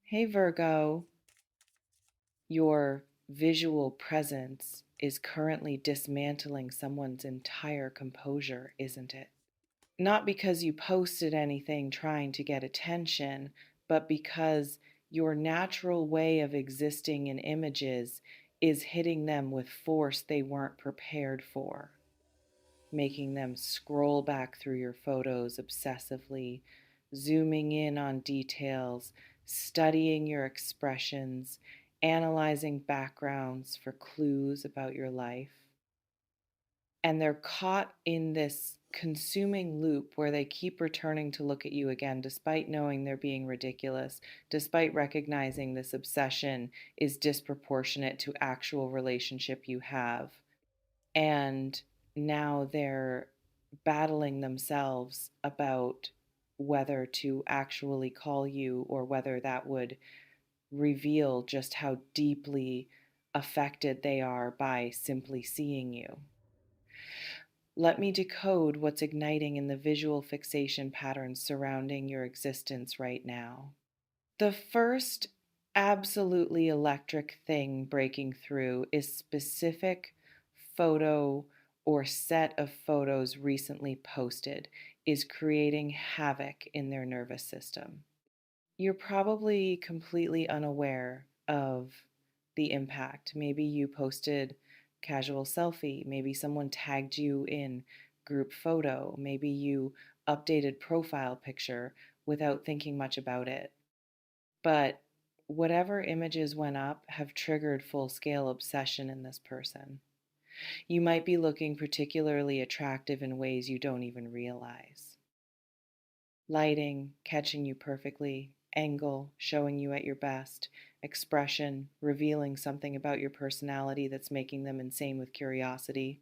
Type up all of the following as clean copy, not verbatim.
Hey Virgo, your visual presence is currently dismantling someone's entire composure, isn't it? Not because you posted anything trying to get attention, but because your natural way of existing in images is hitting them with force they weren't prepared for, making them scroll back through your photos obsessively, zooming in on details, studying your expressions, analyzing backgrounds for clues about your life. And they're caught in this consuming loop where they keep returning to look at you again, despite knowing they're being ridiculous, despite recognizing this obsession is disproportionate to actual relationship you have. And now they're battling themselves about whether to actually call you or whether that would reveal just how deeply affected they are by simply seeing you. Let me decode what's igniting in the visual fixation patterns surrounding your existence right now. The first absolutely electric thing breaking through is specific photo or set of photos recently posted is creating havoc in their nervous system. You're probably completely unaware of the impact. Maybe you posted casual selfie, maybe someone tagged you in group photo, maybe you updated profile picture without thinking much about it. But whatever images went up have triggered full scale obsession in this person. You might be looking particularly attractive in ways you don't even realize. Lighting, catching you perfectly, angle, showing you at your best, expression, revealing something about your personality that's making them insane with curiosity.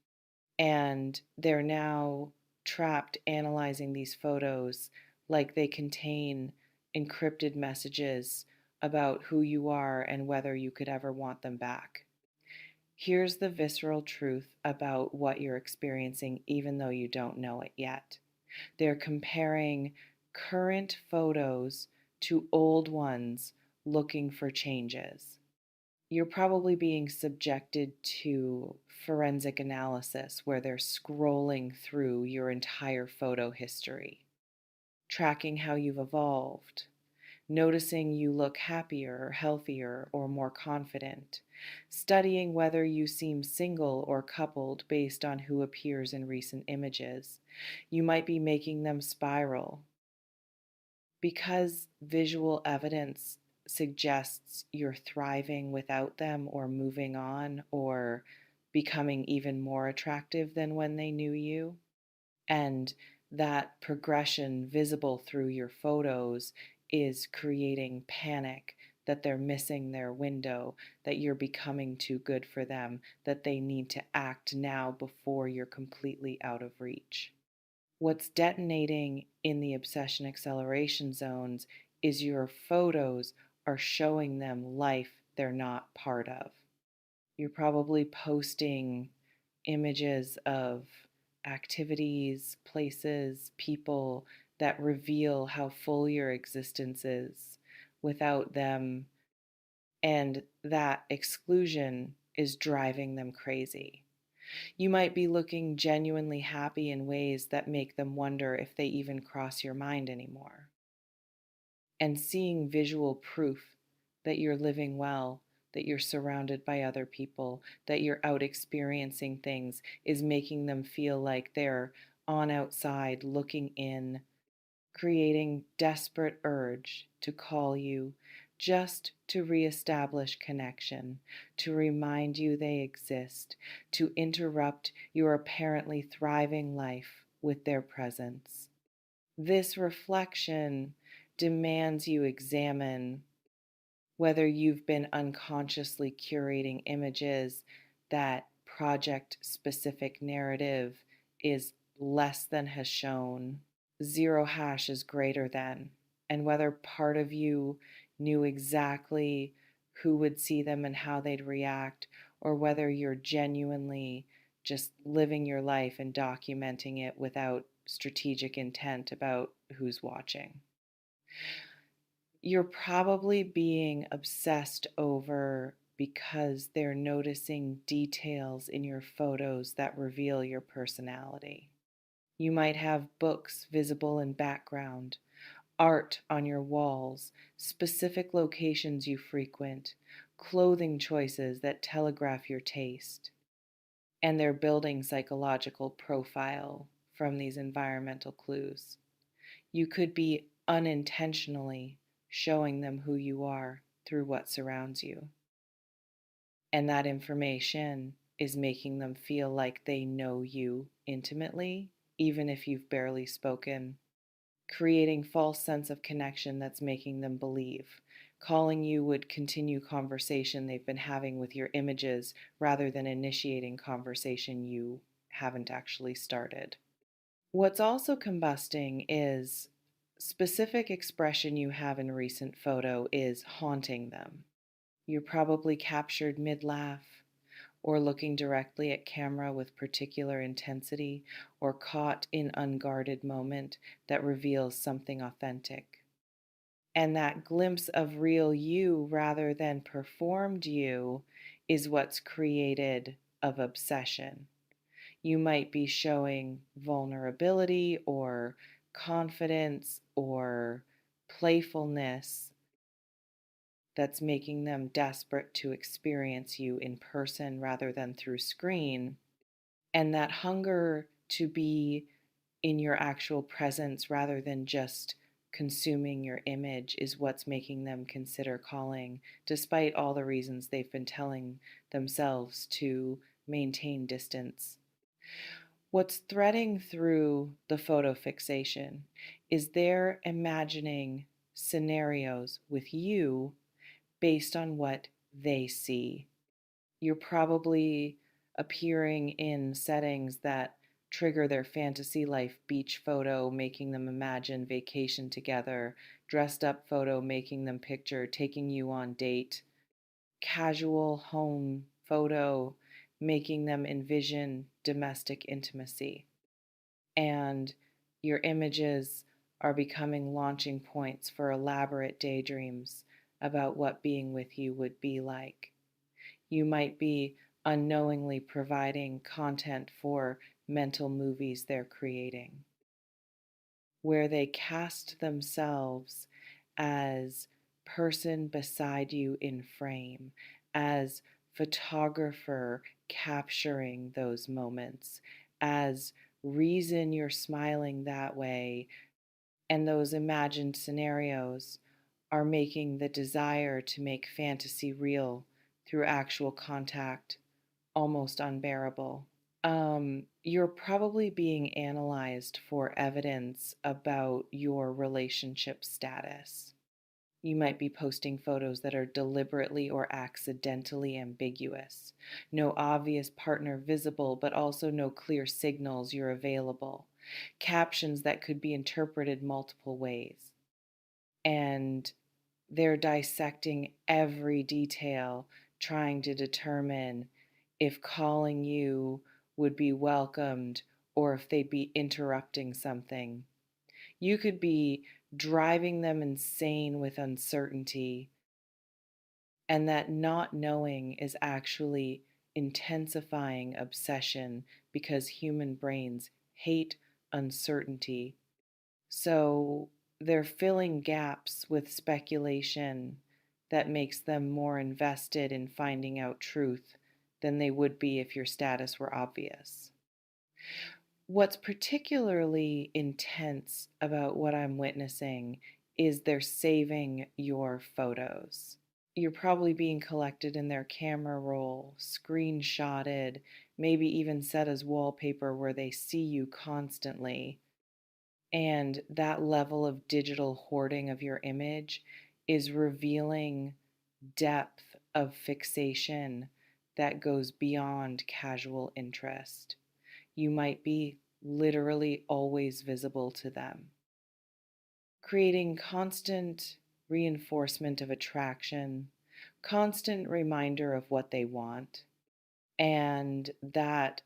And they're now trapped analyzing these photos like they contain encrypted messages about who you are and whether you could ever want them back. Here's the visceral truth about what you're experiencing, even though you don't know it yet. They're comparing current photos to old ones looking for changes. You're probably being subjected to forensic analysis where they're scrolling through your entire photo history, tracking how you've evolved, noticing you look happier, healthier, or more confident, studying whether you seem single or coupled based on who appears in recent images. You might be making them spiral because visual evidence suggests you're thriving without them or moving on or becoming even more attractive than when they knew you. And that progression visible through your photos is creating panic that they're missing their window, that you're becoming too good for them, that they need to act now before you're completely out of reach. What's detonating in the obsession acceleration zones is your photos are showing them life they're not part of. You're probably posting images of activities, places, people that reveal how full your existence is without them, and that exclusion is driving them crazy. You might be looking genuinely happy in ways that make them wonder if they even cross your mind anymore. And seeing visual proof that you're living well, that you're surrounded by other people, that you're out experiencing things is making them feel like they're on outside looking in, creating desperate urge to call you just to reestablish connection, to remind you they exist, to interrupt your apparently thriving life with their presence. This reflection demands you examine whether you've been unconsciously curating images that project specific narrative is less than has shown, zero hash is greater than, and whether part of you knew exactly who would see them and how they'd react, or whether you're genuinely just living your life and documenting it without strategic intent about who's watching. You're probably being obsessed over because they're noticing details in your photos that reveal your personality. You might have books visible in background, art on your walls, specific locations you frequent, clothing choices that telegraph your taste, and they're building psychological profile from these environmental clues. You could be unintentionally showing them who you are through what surrounds you. And that information is making them feel like they know you intimately, even if you've barely spoken, creating false sense of connection that's making them believe. Calling you would continue conversation they've been having with your images rather than initiating conversation you haven't actually started. What's also combusting is specific expression you have in recent photo is haunting them. You're probably captured mid-laugh or looking directly at camera with particular intensity or caught in unguarded moment that reveals something authentic. And that glimpse of real you rather than performed you is what's created of obsession. You might be showing vulnerability or confidence or playfulness that's making them desperate to experience you in person rather than through screen. And that hunger to be in your actual presence rather than just consuming your image is what's making them consider calling, despite all the reasons they've been telling themselves to maintain distance. What's threading through the photo fixation is they're imagining scenarios with you based on what they see. You're probably appearing in settings that trigger their fantasy life beach photo, making them imagine vacation together, dressed up photo, making them picture taking you on date, casual home photo, making them envision domestic intimacy. And your images are becoming launching points for elaborate daydreams about what being with you would be like. You might be unknowingly providing content for mental movies they're creating, where they cast themselves as person beside you in frame, as photographer capturing those moments, as reason you're smiling that way, and those imagined scenarios are making the desire to make fantasy real through actual contact almost unbearable. You're probably being analyzed for evidence about your relationship status. You might be posting photos that are deliberately or accidentally ambiguous. No obvious partner visible, but also no clear signals you're available. Captions that could be interpreted multiple ways. And they're dissecting every detail, trying to determine if calling you would be welcomed or if they'd be interrupting something. You could be driving them insane with uncertainty, and that not knowing is actually intensifying obsession because human brains hate uncertainty. So they're filling gaps with speculation that makes them more invested in finding out truth than they would be if your status were obvious. What's particularly intense about what I'm witnessing is they're saving your photos. You're probably being collected in their camera roll, screenshotted, maybe even set as wallpaper where they see you constantly. And that level of digital hoarding of your image is revealing depth of fixation that goes beyond casual interest. You might be literally always visible to them, creating constant reinforcement of attraction, constant reminder of what they want, and that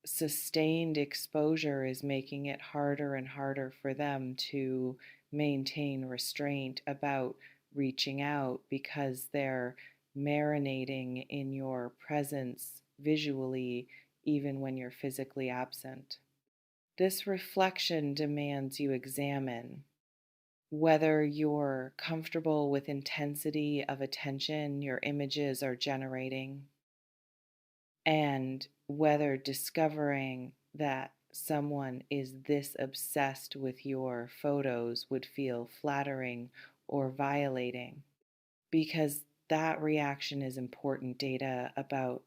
sustained exposure is making it harder and harder for them to maintain restraint about reaching out because they're marinating in your presence visually, even when you're physically absent. This reflection demands you examine whether you're comfortable with intensity of attention your images are generating, and whether discovering that someone is this obsessed with your photos would feel flattering or violating, because that reaction is important data about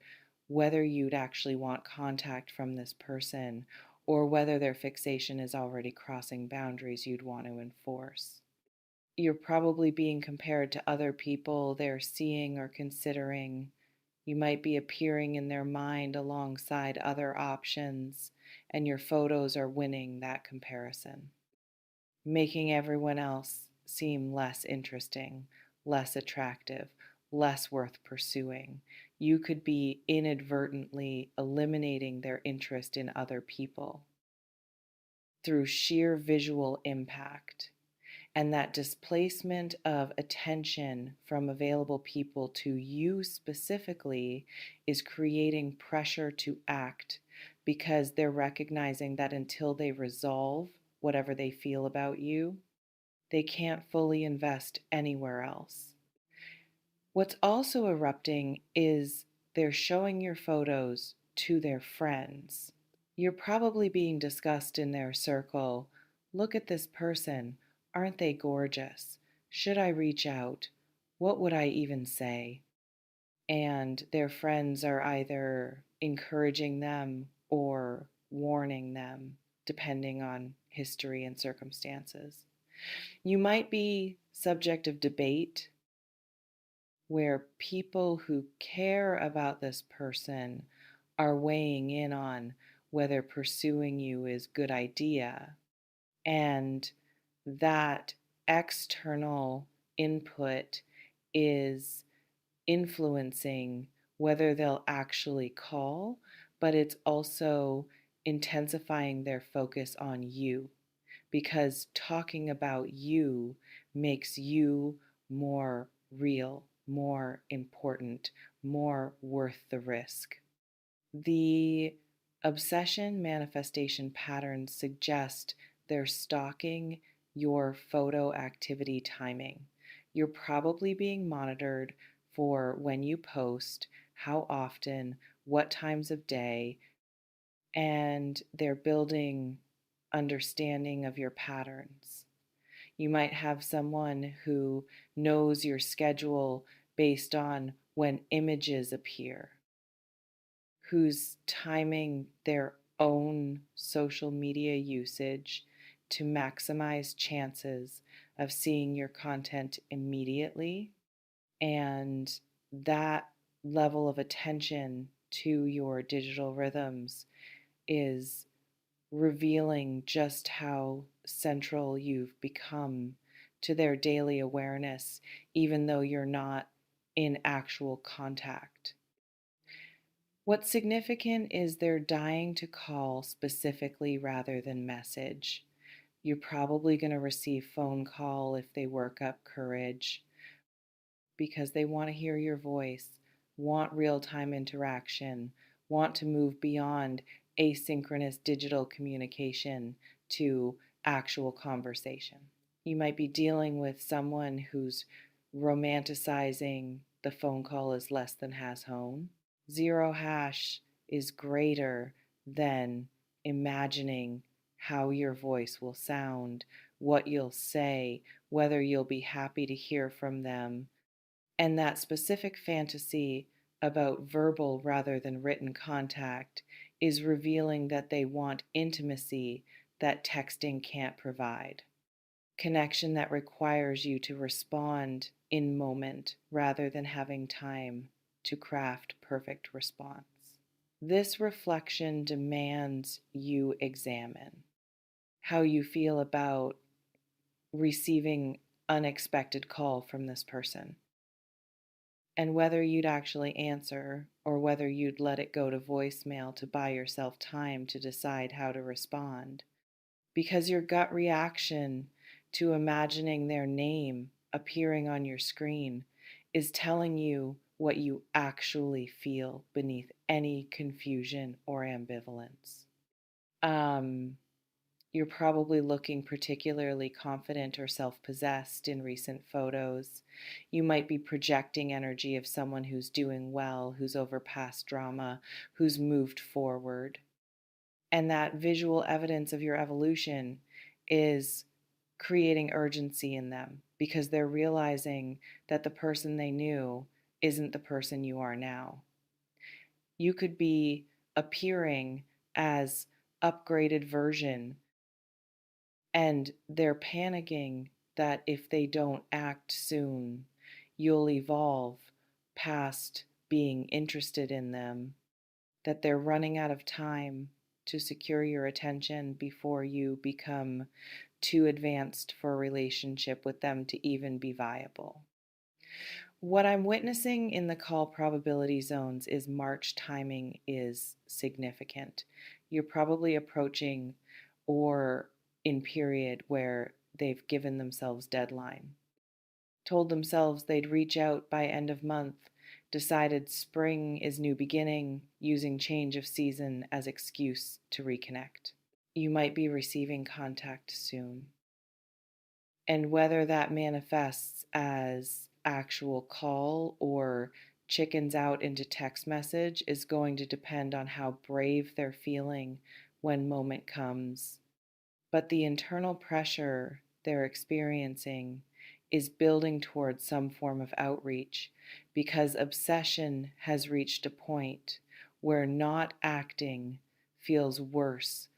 whether you'd actually want contact from this person or whether their fixation is already crossing boundaries you'd want to enforce. You're probably being compared to other people they're seeing or considering. You might be appearing in their mind alongside other options, and your photos are winning that comparison, making everyone else seem less interesting, less attractive, less worth pursuing. You could be inadvertently eliminating their interest in other people through sheer visual impact. And that displacement of attention from available people to you specifically is creating pressure to act, because they're recognizing that until they resolve whatever they feel about you, they can't fully invest anywhere else. What's also erupting is they're showing your photos to their friends. You're probably being discussed in their circle. Look at this person. Aren't they gorgeous? Should I reach out? What would I even say? And their friends are either encouraging them or warning them, depending on history and circumstances. You might be subject of debate where people who care about this person are weighing in on whether pursuing you is a good idea, and that external input is influencing whether they'll actually call, but it's also intensifying their focus on you, because talking about you makes you more real, more important, more worth the risk. The obsession manifestation patterns suggest they're stalking your photo activity timing. You're probably being monitored for when you post, how often, what times of day, and they're building understanding of your patterns. You might have someone who knows your schedule based on when images appear, who's timing their own social media usage to maximize chances of seeing your content immediately. And that level of attention to your digital rhythms is revealing just how central you've become to their daily awareness, even though you're not in actual contact. What's significant is they're dying to call specifically rather than message. You're probably going to receive phone call if they work up courage, because they want to hear your voice, want real-time interaction, want to move beyond asynchronous digital communication to actual conversation. You might be dealing with someone who's romanticizing the phone call as less than has home. Zero hash is greater than imagining how your voice will sound, what you'll say, whether you'll be happy to hear from them. And that specific fantasy about verbal rather than written contact is revealing that they want intimacy that texting can't provide. Connection that requires you to respond in moment rather than having time to craft perfect response. This reflection demands you examine how you feel about receiving unexpected call from this person, and whether you'd actually answer or whether you'd let it go to voicemail to buy yourself time to decide how to respond. Because your gut reaction to imagining their name appearing on your screen is telling you what you actually feel beneath any confusion or ambivalence. Um, you're probably looking particularly confident or self possessed in recent photos. You might be projecting energy of someone who's doing well, who's over past drama, who's moved forward. And that visual evidence of your evolution is creating urgency in them because they're realizing that the person they knew isn't the person you are now. You could be appearing as upgraded version, and they're panicking that if they don't act soon, you'll evolve past being interested in them, that they're running out of time to secure your attention before you become too advanced for a relationship with them to even be viable. What I'm witnessing in the call probability zones is March timing is significant. You're probably approaching or in period where they've given themselves deadline, told themselves they'd reach out by end of month, decided spring is new beginning, using change of season as excuse to reconnect. You might be receiving contact soon. And whether that manifests as actual call or chickens out into text message is going to depend on how brave they're feeling when moment comes. But the internal pressure they're experiencing is building towards some form of outreach because obsession has reached a point where not acting feels worse